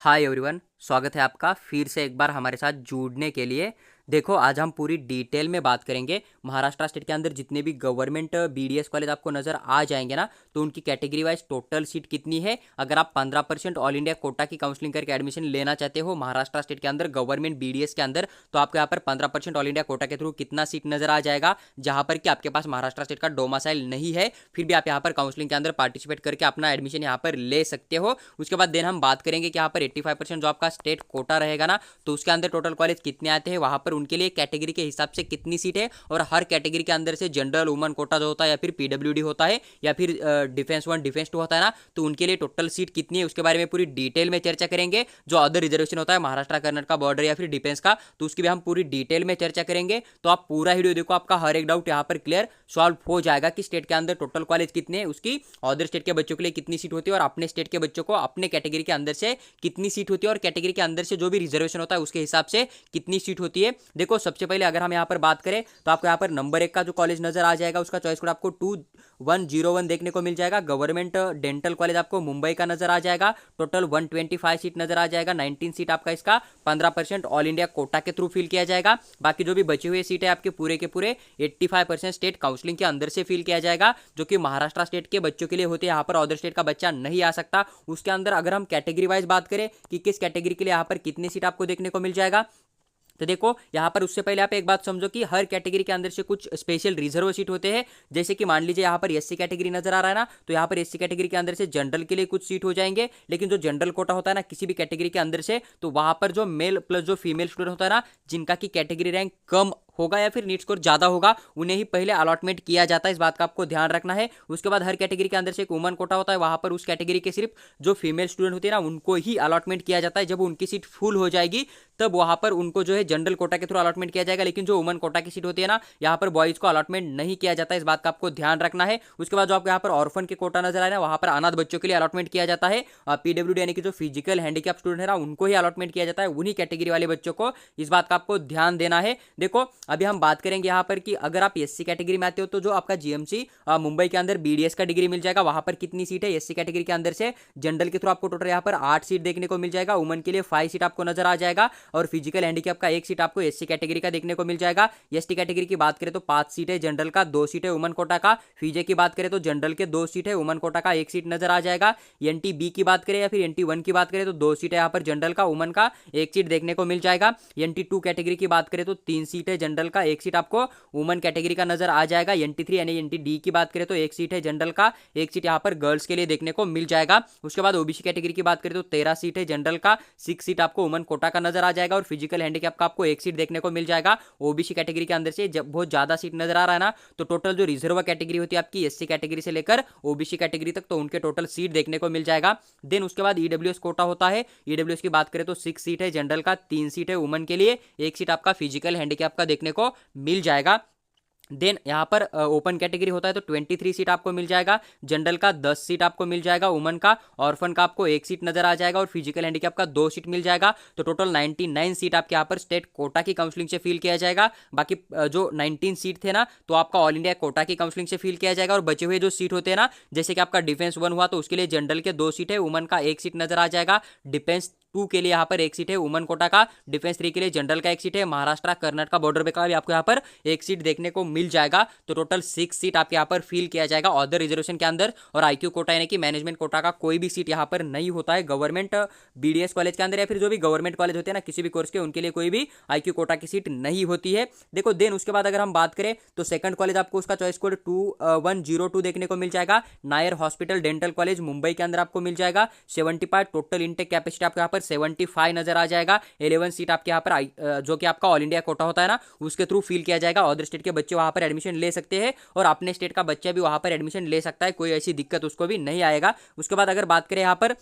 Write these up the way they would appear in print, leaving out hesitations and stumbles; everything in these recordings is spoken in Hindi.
हाय एवरीवन, स्वागत है आपका फिर से एक बार हमारे साथ जुड़ने के लिए। देखो, आज हम पूरी डिटेल में बात करेंगे। महाराष्ट्र स्टेट के अंदर जितने भी गवर्नमेंट बीडीएस कॉलेज आपको नज़र आ जाएंगे ना, तो उनकी कैटेगरी वाइज टोटल सीट कितनी है। अगर आप 15% ऑल इंडिया कोटा की काउंसलिंग करके एडमिशन लेना चाहते हो महाराष्ट्र स्टेट के अंदर गवर्नमेंट बीडीएस के अंदर, तो आपको यहाँ पर 15% ऑल इंडिया कोटा के थ्रू कितना सीट नजर आ जाएगा, जहां पर कि आपके पास महाराष्ट्र स्टेट का डोमासाइल नहीं है, फिर भी आप यहाँ पर काउंसलिंग के अंदर पार्टिसिपेट करके अपना एडमिशन यहाँ पर ले सकते हो। उसके बाद देन हम बात करेंगे कि यहाँ पर 85% जो आपका स्टेट कोटा रहेगा ना, तो उसके अंदर टोटल कॉलेज कितने आते हैं, वहां पर उनके लिए कैटेगरी के हिसाब से कितनी सीट है, और हर कैटेगरी के अंदर से जनरल वुमन कोटा जो होता है, या फिर पीडब्ल्यूडी होता है, या फिर डिफेंस 1 डिफेंस 2 होता है ना, तो उनके लिए टोटल सीट कितनी है उसके बारे में पूरी डिटेल में चर्चा करेंगे। जो अदर रिजर्वेशन होता है महाराष्ट्र कर्नाटक का बॉर्डर या फिर डिफेंस का, तो उसकी भी हम पूरी डिटेल में चर्चा करेंगे। तो आप पूरा वीडियो देखो, आपका हर एक डाउट यहाँ पर क्लियर सॉल्व हो जाएगा कि स्टेट के अंदर टोटल कॉलेज कितने हैं, उसकी अदर स्टेट के बच्चों के लिए कितनी सीट होती है, और अपने स्टेट के बच्चों को अपने कैटेगरी के अंदर से कितनी सीट होती है, और कैटेगरी के अंदर से जो भी रिजर्वेशन होता है उसके हिसाब से कितनी सीट होती है। देखो, सबसे पहले अगर हम यहाँ पर बात करें तो आपको यहाँ पर नंबर 1 का जो कॉलेज नजर आ जाएगा उसका चॉइस कोड आपको 2101 देखने को मिल जाएगा। गवर्नमेंट डेंटल कॉलेज आपको मुंबई का नजर आ जाएगा। टोटल 125 सीट नजर आ जाएगा। 19 सीट आपका इसका 15% ऑल इंडिया कोटा के थ्रू फिल किया जाएगा। बाकी जो भी बचे हुए सीट है आपके पूरे के पूरे 85% स्टेट काउंसलिंग के अंदर से फिल किया जाएगा, जो कि महाराष्ट्र स्टेट के बच्चों के लिए होते हैं। यहाँ पर अदर स्टेट का बच्चा नहीं आ सकता। उसके अंदर अगर हम कैटेगरी वाइज बात करें कि किस कैटेगरी के लिए यहाँ पर कितनी सीट आपको देखने को मिल जाएगा, तो देखो यहाँ पर उससे पहले आप एक बात समझो कि हर कैटेगरी के अंदर से कुछ स्पेशल रिजर्व सीट होते हैं। जैसे कि मान लीजिए यहाँ पर एससी कैटेगरी नजर आ रहा है ना, तो यहाँ पर एससी कैटेगरी के अंदर से जनरल के लिए कुछ सीट हो जाएंगे। लेकिन जो जनरल कोटा होता है ना किसी भी कैटेगरी के अंदर से, तो वहां पर जो मेल प्लस जो फीमेल स्टूडेंट होता है ना, जिनका की कैटेगरी रैंक कम होगा या फिर नीट स्कोर ज्यादा होगा, उन्हें ही पहले अलॉटमेंट किया जाता है। इस बात का आपको ध्यान रखना है। उसके बाद हर कैटेगरी के अंदर से एक वुमन कोटा होता है, वहां पर उस कैटेगरी के सिर्फ जो फीमेल स्टूडेंट होती है ना उनको ही अलॉटमेंट किया जाता है। जब उनकी सीट फुल हो जाएगी तब वहां पर उनको जो है जनरल कोटा के थ्रू अलॉटमेंट किया जाएगा। लेकिन जो वुमन कोटा की सीट होती है ना, यहाँ पर बॉयज को अलॉटमेंट नहीं किया जाता है। इस बात का आपको ध्यान रखना है। उसके बाद जो आपको यहाँ पर ऑर्फन के कोटा नजर आए ना, वहां पर अनाथ बच्चों के लिए अलॉटमेंट किया जाता है। पीडब्ल्यूडी यानी कि जो फिजिकल हैंडीकैप स्टूडेंट है ना, उनको ही अलॉटमेंट किया जाता है, उन्हीं कैटेगरी वाले बच्चों को। इस बात का आपको ध्यान देना है। देखो, अभी हम बात करेंगे यहाँ पर कि अगर आप एससी कैटेगरी में आते हो तो जो आपका जीएमसी मुंबई के अंदर बीडीएस का डिग्री मिल जाएगा, वहां पर कितनी सीट है एससी कैटेगरी के अंदर से जनरल के थ्रू आपको टोटल यहाँ पर 8 सीट देखने को मिल जाएगा। वुमन के लिए 5 सीट आपको नजर आ जाएगा, और फिजिकल हैंडीकैप का 1 सीट आपको एससी कैटेगरी का देखने को मिल जाएगा। एसटी कैटेगरी की बात करें तो 5 सीट है जनरल का, 2 सीट है वुमन कोटा का। फीजे की बात करें तो जनरल के 2 सीट है, वुमन कोटा का 1 सीट नजर आ जाएगा। एनटी बी की बात करें या फिर एनटी 1 की बात करें तो 2 सीट है यहाँ पर जनरल का, वुमन का 1 सीट देखने को मिल जाएगा। एनटी 2 कैटेगरी की बात करें तो 3 सीट है जनरल का, 1 सीट आपको वुमन कैटेगरी का नजर आ जाएगा। एनटी 3 यानी एनटी डी की बात करें तो 1 सीट है जनरल का, 1 सीट यहाँ पर गर्ल्स के लिए देखने को मिल जाएगा। उसके बाद ओबीसी कैटेगरी की बात करें तो 13 सीट है जनरल का, 6 सीट आपको वुमन कोटा का नजर आ जाएगा, और फिजिकल हैंडीकैप का आपको 1 सीट देखने को मिल जाएगा। ओबीसी कैटेगरी के अंदर से जब बहुत ज्यादा सीट नजर आ रहा है ना, तो टोटल जो रिजर्व कैटेगरी होती है आपकी एससी कैटेगरी से लेकर ओबीसी कैटेगरी तक, तो उनके टोटल सीट देखने को मिल जाएगा। देन उसके बाद ईडब्ल्यूएस कोटा होता है। ईडब्ल्यूएस की बात करें तो 6 सीट है जनरल का, 3 सीट है वुमन के लिए, 1 सीट आपका फिजिकल हैंडीकैप का देखने को मिल जाएगा। देन यहाँ पर ओपन कैटेगरी होता है तो 23 सीट आपको मिल जाएगा। जनरल का 10 सीट आपको मिल जाएगा, वुमन का ऑर्फन का आपको 1 सीट नजर आ जाएगा, और फिजिकल हैंडीकैप का 2 सीट मिल जाएगा। तो टोटल 99 सीट आपके यहाँ पर स्टेट कोटा की काउंसलिंग से फिल किया जाएगा। बाकी जो 19 सीट थे ना, तो आपका ऑल इंडिया कोटा की काउंसलिंग से फिल किया जाएगा। और बचे हुए जो सीट होते हैं ना, जैसे कि आपका डिफेंस 1 हुआ तो उसके लिए जनरल के 2 सीट है, वुमन का 1 सीट नजर आ जाएगा। डिफेंस 2 के लिए यहाँ पर 1 सीट है वुमन कोटा का, डिफेंस 3 के लिए जनरल का 1 सीट है, महाराष्ट्र कर्नाटक बॉर्डर पे का भी आपको यहाँ पर 1 सीट देखने को मिल जाएगा। तो टोटल 6 सीट आपके यहाँ पर फिल किया जाएगा अदर रिजर्वेशन के अंदर। और आईक्यू कोटा यानी कि मैनेजमेंट कोटा का कोई भी सीट यहाँ पर नहीं होता है गवर्नमेंट बीडीएस कॉलेज के अंदर, या फिर जो भी गवर्नमेंट कॉलेज होते हैं ना किसी भी कोर्स के, उनके लिए कोई भी आईक्यू कोटा की सीट नहीं होती है। देखो, देन उसके बाद अगर हम बात करें तो सेकंड कॉलेज आपको उसका चॉइस कोड 2102 देखने को मिल जाएगा। Nair hospital dental college Mumbai के अंदर आपको मिल जाएगा। 75 टोटल इंटेक कैपेसिटी आपको यहाँ पर 75 नजर आ जाएगा। 11 सीट आपके यहाँ पर जो कि आपका ऑल इंडिया कोटा होता है ना, उसके थ्रू फिल किया जाएगा। अदर स्टेट के बच्चे वहां पर एडमिशन ले सकते हैं, और अपने स्टेट का बच्चा भी वहां पर एडमिशन ले सकता है, कोई ऐसी दिक्कत उसको भी नहीं आएगा। उसके बाद अगर बात करें यहाँ पर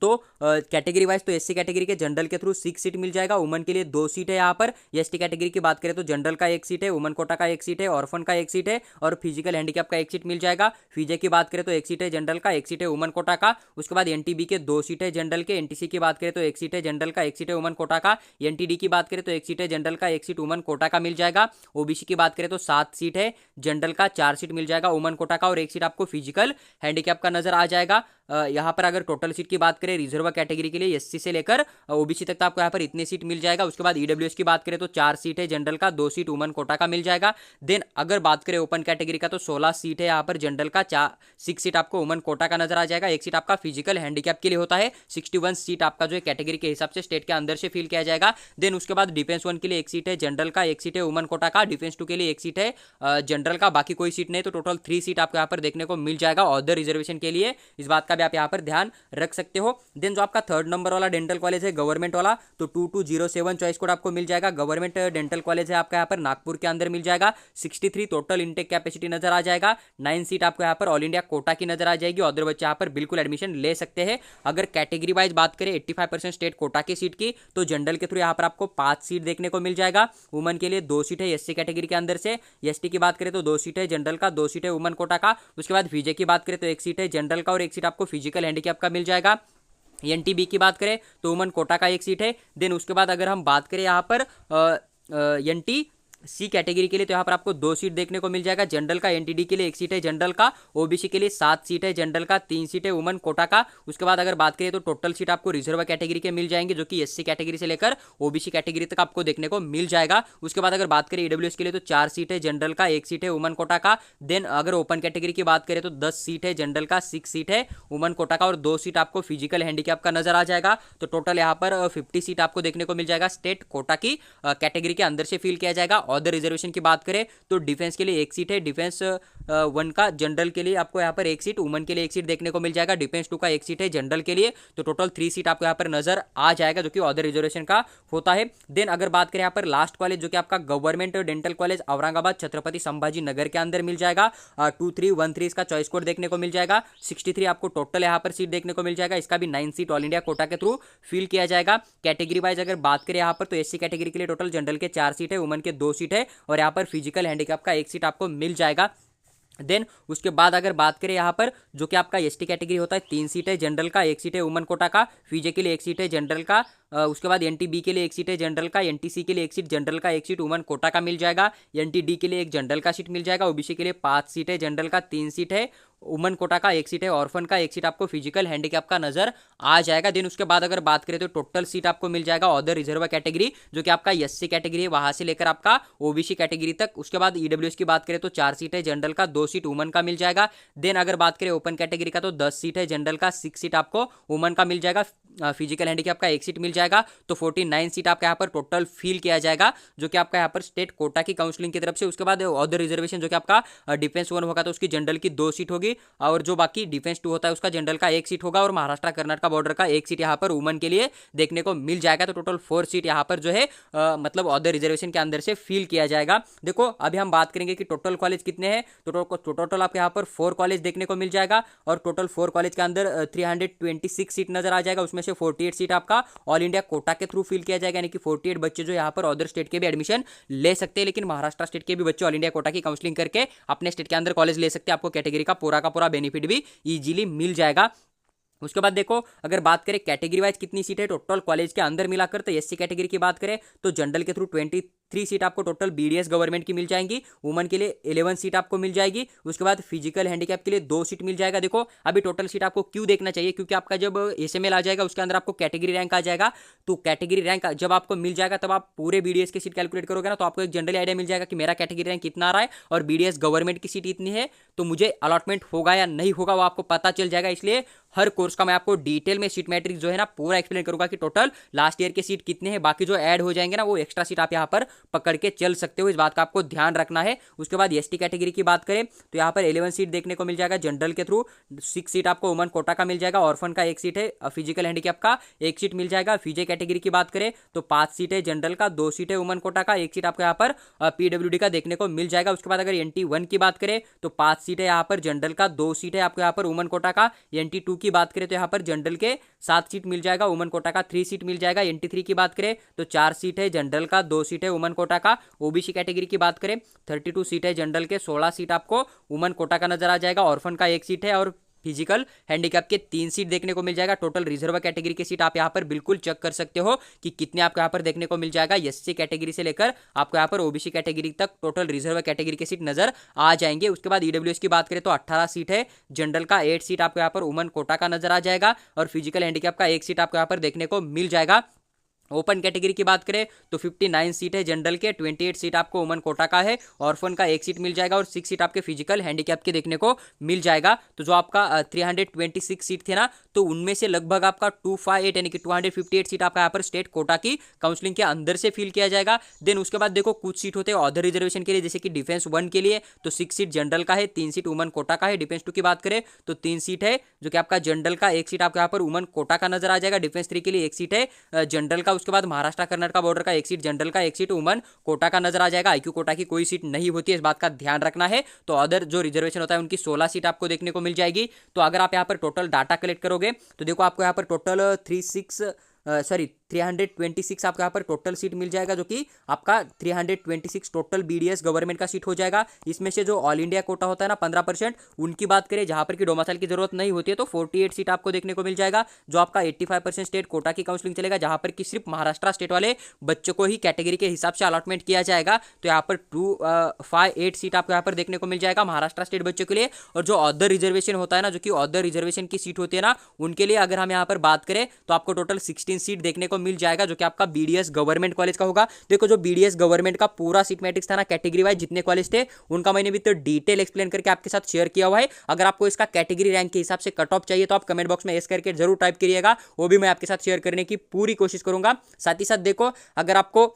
तो कैटेगरी वाइज तो एससी कैटेगरी के जनरल के थ्रू 6 सीट मिल जाएगा, वुमन के लिए 2 सीट है यहाँ पर। एसटी कैटेगरी की बात करें तो जनरल का 1 सीट है, वुमन कोटा का 1 सीट है, ऑर्फन का 1 सीट है, और फिजिकल हैंडीकैप का 1 सीट मिल जाएगा। फीजे की बात करें तो 1 सीट है जनरल का, 1 सीट है वुमन कोटा का। उसके बाद एनटीबी के 2 सीट है जनरल के। एनटीसी की बात करें तो 1 सीट है जनरल का, 1 सीट है वुमन कोटा का। एनटीडी की बात करें तो 1 सीट है जनरल का, 1 सीट वुमन कोटा का मिल जाएगा। ओबीसी की बात करें तो 7 सीट है जनरल का, 4 सीट मिल जाएगा वुमन कोटा का, और 1 सीट आपको फिजिकल हैंडीकैप का नजर आ जाएगा। यहाँ पर अगर टोटल सीट की बात करें रिजर्व कैटेगरी के लिए एससी से लेकर ओबीसी तक तो आपको यहाँ पर इतनी सीट मिल जाएगा। उसके बाद ईडब्ल्यूएस की बात करें तो 4 सीट है जनरल का, 2 सीट वुमन कोटा का मिल जाएगा। देन अगर बात करें ओपन कैटेगरी का तो 16 सीट है यहाँ पर जनरल का, 6 सीट आपको वुमन कोटा का नजर आ जाएगा, 1 सीट आपका फिजिकल हैंडीकैप के लिए होता है। 61 सीट आपका जो है कैटेगरी के हिसाब से स्टेट के अंदर से फिल किया जाएगा। देन उसके बाद डिफेंस 1 के लिए 1 सीट है जनरल का, 1 सीट है वुमन कोटा का, डिफेंस 2 के लिए 1 सीट है जनरल का, बाकी कोई सीट नहीं, तो टोटल 3 सीट आपको यहाँ पर देखने को मिल जाएगा अदर रिजर्वेशन के लिए। इस बात का भी आप यहाँ पर ध्यान रख सकते हो। देन जो आपका 3rd नंबर वाला डेंटल कॉलेज है गवर्नमेंट वाला, तो 2207 चॉइस कोड आपको मिल जाएगा। गवर्नमेंट डेंटल कॉलेज है आपका यहाँ पर नागपुर के अंदर मिल जाएगा। 63 टोटल इनटेक कैपेसिटी नजर आ जाएगा। 9 सीट आपको यहाँ पर ऑल इंडिया कोटा की नजर आ जाएगी। अदर बच्चे यहाँ पर बिल्कुल एडमिशन ले सकते हैं। अगर कैटेगरी वाइज बात करें 85% स्टेट कोटा की सीट की, तो जनरल के थ्रू यहाँ पर आपको 5 सीट देखने को मिल जाएगा। वुमन के लिए 2 सीट है एससी कैटेगरी के अंदर से। एसटी की बात करें तो 2 सीट है जनरल का, 2 सीट है वुमन कोटा का। उसके बाद फीजे की बात करें तो 1 सीट है जनरल का और 1 सीट आपको फिजिकल हैंडीकैप का मिल जाएगा। एनटीबी की बात करें तो वुमन कोटा का 1 सीट है। देन उसके बाद अगर हम बात करें यहाँ पर एनटी सी कैटेगरी के लिए, तो यहाँ पर आपको 2 सीट देखने को मिल जाएगा जनरल का। एनटीडी के लिए 1 सीट है जनरल का, ओबीसी के लिए 7 सीट है जनरल का, 3 सीट है वुमन कोटा का। उसके बाद अगर बात करें तो टोटल सीट आपको रिजर्व कैटेगरी के मिल जाएंगे, जो कि एससी कैटेगरी से लेकर ओबीसी कैटेगरी तक आपको देखने को मिल जाएगा। उसके बाद अगर बात करें ईडब्ल्यूएस के लिए तो 4 सीट है जनरल का, 1 सीट है वुमन कोटा का। देन अगर ओपन कैटेगरी की बात करें तो 10 सीट है जनरल का, 6 सीट है वुमन कोटा का और 2 सीट आपको फिजिकल हैंडीकैप का नजर आ जाएगा। तो टोटल यहाँ पर 50 सीट आपको देखने को मिल जाएगा स्टेट कोटा की कैटेगरी के अंदर से फिल किया जाएगा। अदर रिजर्वेशन की बात करें तो डिफेंस के लिए 1 सीट है, डिफेंस 1 का जनरल के लिए आपको यहाँ पर 1 सीट, वुमन के लिए 1 सीट देखने को मिल जाएगा। डिफेंस 2 का 1 सीट है जनरल के लिए, तो टोटल 3 सीट आपको यहाँ पर नजर आ जाएगा, जो कि अदर रिजर्वेशन का होता है। देन अगर बात करें यहाँ पर लास्ट कॉलेज, जो कि आपका government dental college Aurangabad Chhatrapati Sambhaji Nagar के अंदर मिल जाएगा। 2313 इसका चॉइस कोड देखने को मिल जाएगा। 63 आपको टोटल यहाँ पर सीट देखने को मिल जाएगा। इसका भी 9 सीट ऑल इंडिया कोटा के थ्रू फिल किया जाएगा। कैटेगरी वाइज अगर बात करें यहाँ पर तो एससी कैटेगरी के लिए टोटल जनरल के 4 सीट है, वुमन के 2 सीट है और यहाँ पर फिजिकल हैंडीकैप का 1 सीट आपको मिल जाएगा। देन उसके बाद अगर बात करें यहाँ पर जो कि आपका एसटी कैटेगरी होता है, 3 सीट है जनरल का, 1 सीट है वुमन कोटा का, फीजे के लिए 1 सीट है जनरल का। उसके बाद एनटीबी के लिए 1 सीट है जनरल का, एनटीसी के लिए 1 सीट जनरल का, 1 सीट वुमन कोटा का मिल जाएगा। एनटीडी के लिए 1 जनरल का सीट मिल जाएगा। ओबीसी के लिए 5 सीट है जनरल का, 3 सीट है वुमन कोटा का, 1 सीट है ऑर्फन का, 1 सीट आपको फिजिकल हैंडीकैप का नजर आ जाएगा। देन उसके बाद अगर बात करें तो टोटल सीट आपको मिल जाएगा अदर रिजर्व कैटेगरी, जो कि आपका एससी कैटेगरी है, वहां से लेकर आपका ओबीसी कैटेगरी तक। उसके बाद ईडब्ल्यूएस की बात करें तो 4 सीट है जनरल का, 2 सीट वुमन का मिल जाएगा। देन अगर बात करें ओपन कैटेगरी का तो 10 सीट है जनरल का, 6 सीट आपको वुमन का मिल जाएगा, फिजिकल हैंडीकैप का 1 सीट मिल जाएगा। तो 49 सीट आपका यहाँ पर टोटल फिल किया जाएगा, जो कि आपका यहाँ पर स्टेट कोटा की काउंसलिंग की तरफ से। उसके बाद अदर रिजर्वेशन जो कि आपका डिफेंस 1 होगा तो उसकी जनरल की 2 सीट होगी, और जो बाकी डिफेंस 2 होता है उसका जनरल का 1 सीट होगा, और महाराष्ट्र कर्नाटक बॉर्डर का 1 सीट यहाँ पर वुमन के लिए देखने को मिल जाएगा। तो टोटल 4 सीट यहाँ पर जो है मतलब अदर रिजर्वेशन के अंदर से फिल किया जाएगा। देखो अभी हम बात करेंगे कि टोटल कॉलेज कितने हैं, तो टोटल आपको यहाँ पर 4 कॉलेज देखने को मिल जाएगा, और टोटल 4 कॉलेज के अंदर 326 सीट नजर आ जाएगा। उसमें से 48 सीट आपका ऑल इंडिया कोटा के थ्रू फिल किया जाएगा, यानी कि 48 बच्चे जो यहाँ पर अदर स्टेट के भी एडमिशन ले सकते हैं, लेकिन महाराष्ट्र स्टेट के भी बच्चे ऑल इंडिया कोटा की काउंसलिंग करके अपने स्टेट के अंदर कॉलेज ले सकते हैं। आपको कैटेगरी का पूरा बेनिफिट भी इजीली मिल जाएगा। उसके बाद देखो अगर बात करें कैटेगरी वाइज कितनी सीट है टोटल कॉलेज के अंदर मिलाकर, तो एससी कैटेगरी की बात करें तो जनरल के थ्रू 23 सीट आपको टोटल बीडीएस गवर्नमेंट की मिल जाएंगी। वुमन के लिए 11 सीट आपको मिल जाएगी। उसके बाद फिजिकल हैंडीकैप के लिए 2 सीट मिल जाएगा। देखो अभी टोटल सीट आपको क्यों देखना चाहिए, क्योंकि आपका जब एसएमएल आ जाएगा उसके अंदर आपको कैटेगरी रैंक आ जाएगा, तो कैटेगरी रैंक जब आपको मिल जाएगा तब आप पूरे बीडीएस की सीट कैलकुलेट करोगे ना, तो आपको एक जनरल आइडिया मिल जाएगा कि मेरा कैटेगरी रैंक कितना आ रहा है और बीडीएस गवर्नमेंट की सीट इतनी है, तो मुझे अलॉटमेंट होगा या नहीं होगा वो आपको पता चल जाएगा। इसलिए हर कोर्स का मैं आपको डिटेल में सीट मैट्रिक्स जो है ना पूरा एक्सप्लेन करूंगा कि टोटल लास्ट ईयर के सीट कितने हैं, बाकी जो ऐड हो जाएंगे ना वो एक्स्ट्रा सीट आप यहाँ पर पकड़ के चल सकते हो, इस बात का आपको ध्यान रखना है। उसके बाद एसटी कैटेगरी की बात करें तो यहाँ पर 11 सीट देखने को मिल जाएगा जनरल के थ्रू, 6 सीट आपको वुमन कोटा का मिल जाएगा, ऑर्फन का 1 सीट है, फिजिकल हैंडीकैप का 1 सीट मिल जाएगा। फीजे कैटेगरी की बात करें तो 5 सीट है जनरल का, 2 सीट है वुमन कोटा का, 1 सीट आपको यहाँ पर पीडब्ल्यूडी का देखने को मिल जाएगा। उसके बाद अगर NT1 की बात करें तो 5 सीट है यहाँ पर जनरल का, 2 सीट है आपको यहाँ पर वुमन कोटा का। NT2 की बात करें तो यहाँ पर जनरल के 7 सीट मिल जाएगा, वुमन कोटा का 3 सीट मिल जाएगा। NT3 की बात करें तो 4 सीट है जनरल का, 2 सीट है वुमन कोटा का। ओबीसी कैटेगरी की बात करें 32 सीट है जनरल के, 16 सीट आपको वुमन कोटा का नजर आ जाएगा। ऑर्फन का 1 सीट है और फिजिकल हैंडीकैप के 3 सीट देखने को मिल जाएगा। टोटल रिजर्व कैटेगरी की सीट आप यहाँ पर बिल्कुल चेक कर सकते हो कि कितने आपको यहाँ पर देखने को मिल जाएगा। एससी कैटेगरी से लेकर आपको यहाँ पर ओबीसी कैटेगरी तक टोटल रिजर्व कैटेगरी की सीट नजर आ जाएंगे। उसके बाद ईडब्ल्यूएस की बात करें तो 18 सीट है, जनरल का 8 सीट आपको यहाँ पर वुमन कोटा का नजर आ जाएगा और फिजिकल हैंडीकैप का 1 सीट आपको यहाँ पर देखने को मिल जाएगा। ओपन कैटेगरी की बात करें तो 59 सीट है जनरल के, 28 सीट आपको वुमन कोटा का है, ऑर्फन का 1 सीट मिल जाएगा और 6 सीट आपके फिजिकल हैंडीकैप के देखने को मिल जाएगा। तो जो आपका 326 सीट थे ना, तो उनमें से लगभग आपका 258 यानी कि 258 सीट आपका यहाँ पर स्टेट कोटा की काउंसलिंग के अंदर से फिल किया जाएगा। देन उसके बाद देखो कुछ सीट होते हैं अदर रिजर्वेशन के लिए, जैसे कि डिफेंस 1 के लिए तो 6 सीट जनरल का है, 3 सीट वुमन कोटा का है। डिफेंस 2 की बात करें तो 3 सीट है जो कि आपका जनरल का, 1 सीट आपको यहाँ पर वुमन कोटा का नजर आ जाएगा। डिफेंस 3 के लिए 1 सीट है जनरल का। उसके बाद महाराष्ट्र कर्नाटक बॉर्डर का 1 सीट जनरल का, 1 सीट वुमन कोटा का नजर आ जाएगा। आईक्यू कोटा की कोई सीट नहीं होती है, इस बात का ध्यान रखना है। तो अदर जो रिजर्वेशन होता है उनकी 16 सीट आपको देखने को मिल जाएगी। तो अगर आप यहाँ पर टोटल डाटा कलेक्ट करोगे तो देखो आपको यहाँ पर टोटल 326 आपको यहाँ पर टोटल सीट मिल जाएगा, जो कि आपका 326 टोटल बीडीएस गवर्नमेंट का सीट हो जाएगा। इसमें से जो ऑल इंडिया कोटा होता है ना 15%, उनकी बात करें जहां पर की डोमिसाइल की जरूरत नहीं होती है तो 48 सीट आपको देखने को मिल जाएगा। जो आपका 85% स्टेट कोटा की काउंसलिंग चलेगा, जहां पर कि सिर्फ महाराष्ट्र स्टेट वाले बच्चों को ही कैटेगरी के हिसाब से अलॉटमेंट किया जाएगा। तो यहाँ पर 258 सीट आपको यहाँ पर देखने को मिल जाएगा महाराष्ट्र स्टेट बच्चों के लिए। और जो अदर रिजर्वेशन होता है ना, जो कि अदर रिजर्वेशन की सीट होती है ना, उनके लिए अगर हम यहाँ पर बात करें तो आपको टोटल 16 सीट देखने को मिल जाएगा, जो कि आपका बीडीएस गवर्नमेंट कॉलेज का होगा। देखो जो बीडीएस गवर्नमेंट का पूरा सीट मैट्रिक्स था ना, कैटेगरी वाइज जितने कॉलेज थे उनका मैंने भी तो डिटेल एक्सप्लेन करके आपके साथ शेयर किया हुआ है। अगर आपको इसका कैटेगरी रैंक के हिसाब से कट ऑफ चाहिए तो आप कमेंट बॉक्स में एस करके जरूर टाइप करिएगा, वो भी मैं आपके साथ शेयर करने की पूरी कोशिश करूंगा। साथ ही साथ देखो अगर आपको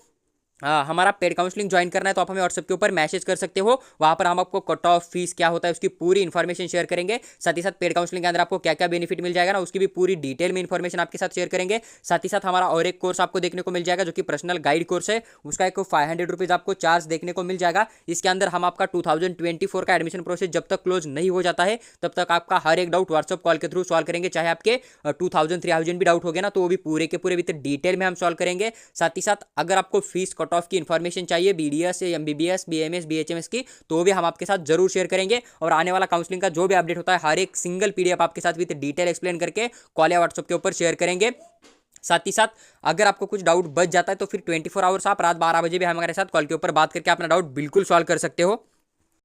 हमारा पेड काउंसलिंग ज्वाइन करना है तो आप हमें व्हाट्सएप के ऊपर मैसेज कर सकते हो। वहां पर हम आपको कट ऑफ फीस क्या होता है उसकी पूरी इन्फॉर्मेशन शेयर करेंगे। साथ ही साथ पेड काउंसलिंग के अंदर आपको क्या क्या बेनिफिट मिल जाएगा ना, उसकी भी पूरी डिटेल में इन्फॉर्मेशन आपके साथ शेयर करेंगे। साथ ही साथ हमारा और एक कोर्स आपको देखने को मिल जाएगा जो कि पर्सनल गाइड कोर्स है, उसका एक 500 रुपीज़ आपको चार्ज देखने को मिल जाएगा। इसके अंदर हम आपका 2024 का एडमिशन प्रोसेस जब तक क्लोज नहीं हो जाता है तब तक आपका हर एक डाउट व्हाट्सएप कॉल के थ्रू सॉल्व करेंगे। चाहे आपके 2000-3000 भी डाउट हो गए ना, तो वो भी पूरे के पूरे विद डिटेल में हम सॉल्व करेंगे। साथ ही साथ अगर आपको फीस कट ऑफ की इन्फॉर्मेशन चाहिए बीडीएस, एमबीबीएस, बीएमएस, बीएचएमएस की, तो भी हम आपके साथ जरूर शेयर करेंगे। और आने वाला काउंसलिंग का जो भी अपडेट होता है हर एक सिंगल पीडीएफ आपके साथ विद डिटेल एक्सप्लेन करके कॉल या व्हाट्सएप के ऊपर शेयर करेंगे। साथ ही साथ अगर आपको कुछ डाउट बच जाता है तो फिर 24 आवर्स आप रात 12 बजे भी हमारे साथ कॉल के ऊपर बात करके अपना डाउट बिल्कुल सॉल्व कर सकते हो।